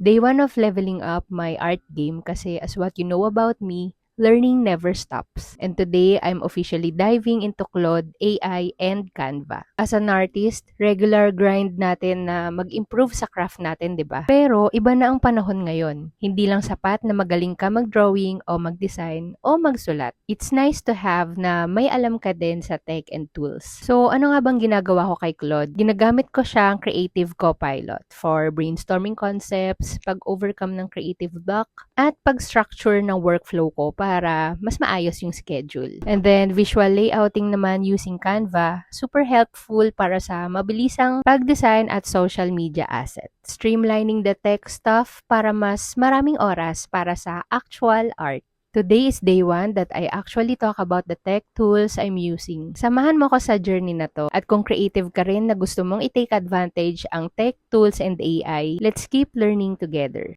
Day 1 of leveling up my art game kasi as what you know about me, learning never stops. And today, I'm officially diving into Claude, AI, and Canva. As an artist, regular grind natin na mag-improve sa craft natin, di ba? Pero iba na ang panahon ngayon. Hindi lang sapat na magaling ka mag-drawing o mag-design o magsulat. It's nice to have na may alam ka din sa tech and tools. So, ano nga bang ginagawa ko kay Claude? Ginagamit ko siyang creative copilot for brainstorming concepts, pag-overcome ng creative block, at pag-structure ng workflow ko para mas maayos yung schedule. And then, visual layouting naman using Canva, super helpful para sa mabilisang pag-design at social media assets. Streamlining the tech stuff para mas maraming oras para sa actual art. Today is day 1 that I actually talk about the tech tools I'm using. Samahan mo ko sa journey na to. At kung creative ka rin na gusto mong i-take advantage ang tech tools and AI, let's keep learning together.